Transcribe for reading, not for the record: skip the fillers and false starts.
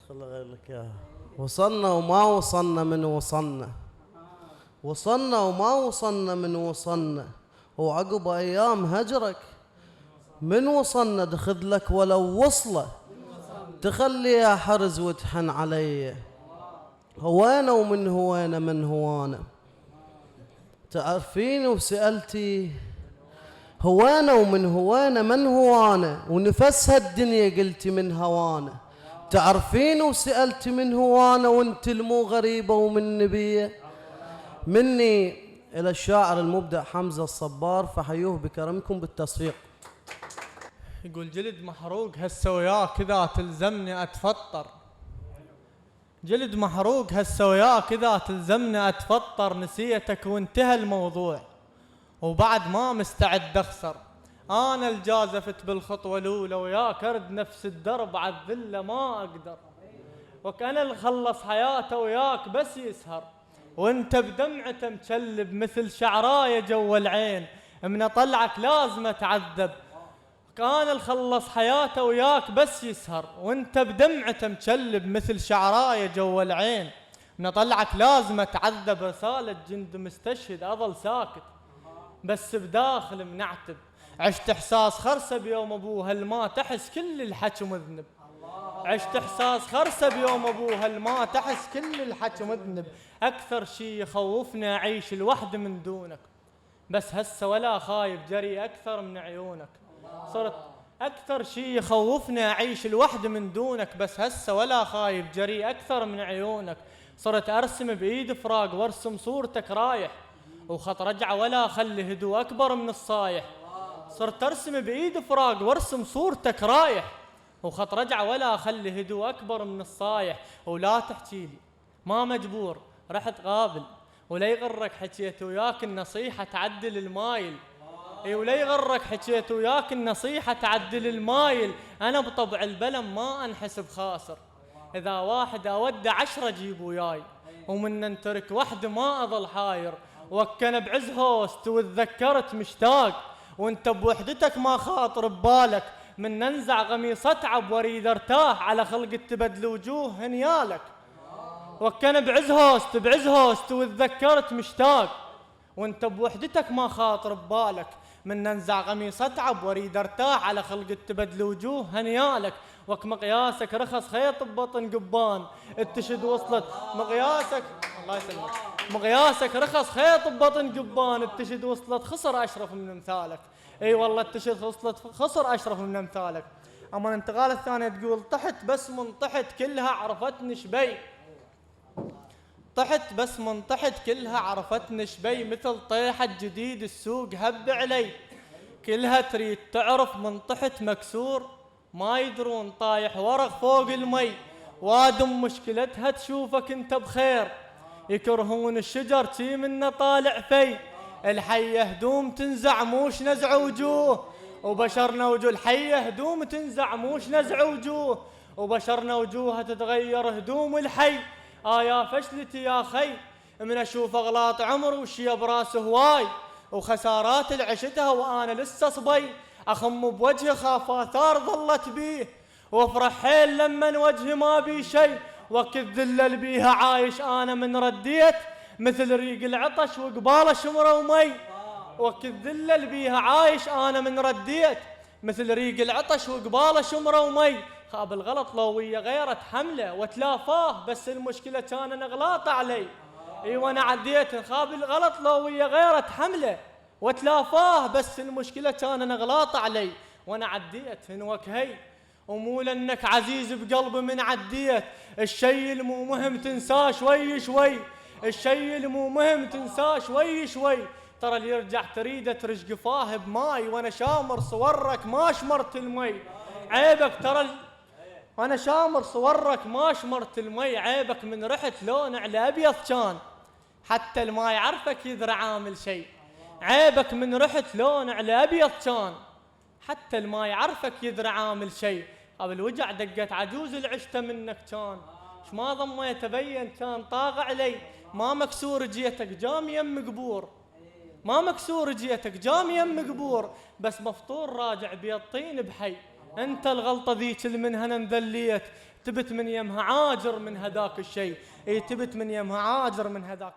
خلي غير لك اياها. وصلنا وما وصلنا من وصلنا، وصلنا وما وصلنا من وصلنا، وعقب ايام هجرك من وصلنا دخذ لك ولو وصله تخلي يا حرز وتحن علي. هوانا ومن هوانا من هوانا تعرفين وسألتي، هوانا ومن هوانا من هوانا ونفسها الدنيا قلتي من هوانا. تعرفين وسألتي من هوانا وانت المو غريبة ومن نبيه. مني إلى الشاعر المبدع حمزة الصبار فحيوه بكرمكم بالتصفيق. يقول جلد محروق هسه وياك كذا تلزمني أتفطر، جلد محروق هسه وياك كذا تلزمني أتفطر، نسيتك وانتهى الموضوع وبعد ما مستعد أخسر. أنا الجازفت بالخطوة الأولى وياك أرد نفس الدرب عالذلة ما أقدر، وكان اللي خلص حياته وياك بس يسهر وانت بدمعته مشلب مثل شعراية جوا العين، من طلعك لازم أتعذب. كان اللي خلص حياته وياك بس يسهر وانت بدمعته مشلب مثل شعراية جوا العين، من طلعك لازم أتعذب. رسالة جند مستشهد أظل ساكت بس بداخل منعتب، عشت إحساس خرسة بيوم أبوها الما تحس كل الحكي مذنب، عشت إحساس خرسة بيوم أبوها الما تحس كل الحكي مذنب. أكثر شي يخوفني أعيش الوحدة من دونك، بس هسه ولا خايف جري أكثر من عيونك. صرت أكثر شي يخوفني أعيش الوحدة من دونك، بس هسه ولا خايف جري أكثر من عيونك. صرت أرسم بإيد فراق وارسم صورتك رايح، وخط رجعة ولا خلي هدوء أكبر من الصايح. صرت أرسم بإيد فراق وارسم صورتك رايح، وخط رجعة ولا خلي هدوء أكبر من الصايح. ولا تحكيلي ما مجبور رحت قابل، ولا يغرك حكيت وياك النصيحة تعدل المايل. ولا يغرك حكيت وياك النصيحة تعدل المايل. أنا بطبع البلم ما أنحسب خاسر، إذا واحد أودع 10 جيب وياي، ومن ننترك وحده ما أظل حاير. وكان بعز هوست وتذكرت مشتاق، وانت بوحدتك ما خاطر ببالك، من ننزع قميص اتعب واريد ارتاح، على خلق تبدل وجوه هنيالك. وكان بعز هوست وتذكرت مشتاق، وانت بوحدتك ما خاطر ببالك، من ننزع قميص اتعب واريد ارتاح، على خلق تبدل وجوه هنيالك. وك مقياسك رخص خيط ببطن قبان التشد وصلت مقياسك، الله يسلمك، مقياسك رخص خيط ببطن قبان التشد وصلت خسر اشرف من امثالك. اي والله التشد وصلت خسر اشرف من امثالك. اما الانتقال الثانية تقول طحت بس من طحت كلها عرفتني شبي، طحت بس من طحت كلها عرفتني شبي، مثل طيحة جديد السوق هب علي، كلها تريد تعرف من طحت مكسور، ما يدرون طايح ورق فوق المي. وادم مشكلتها تشوفك انت بخير، يكرهون الشجر تي منه طالع في، الحية هدوم تنزع موش نزع وجوه، وبشرنا وجوه الحية هدوم تنزع موش نزع وجوه، وبشرنا وجوهها تتغير هدوم الحي. يا فشلتي يا خي من اشوف اغلاط عمر وشي براسه هواي، وخسارات العشتها وانا لسه صبي، اخم بوجهي خاف اثار ظلت بيه، وافرح حيل لمن وجهي ما بي شي، وكالذله اللي بيها عايش انا من رديت، مثل ريق العطش وقباله شمره ومي. وكالذله اللي بيها عايش انا من رديت، مثل ريق العطش وقباله شمره ومي. خاب الغلط لو ويا غيرت حمله وتلافاه، بس المشكله كان انا غلاط علي. وانا عديت خاب الغلط لو ويا غيرت حمله وتلافاه، بس المشكله كان انا غلاط علي. وانا عديت هنوك هي، ومو لانك عزيز بقلبي من عديت، الشي المو مهم تنساه شوي شوي، الشي المو مهم تنساه شوي شوي. ترى اللي يرجع تريده ترش قفاه بماي، وانا شامر صورك ما شمرت المي. عيبك ترى وانا شامر صورك ما شمرت المي، عيبك من رحت لون على ابيض كان، حتى الما يعرفك يدري عامل شي. عيبك من رحت لون على ابيض كان، حتى الما يعرفك يدري عامل شي. قبل وجع دقت عجوز العشته منك كان، ما ضميت ابين كان طاغ علي. ما مكسور جيتك جام يم قبور، ما مكسور جيتك جام يم قبور، بس مفطور راجع بيض طين بحي. انت الغلطه ذيك اللي منها انا مذليت، تبت من يمها عاجر من هذاك الشيء، اي تبت من يمها عاجر من هذاك.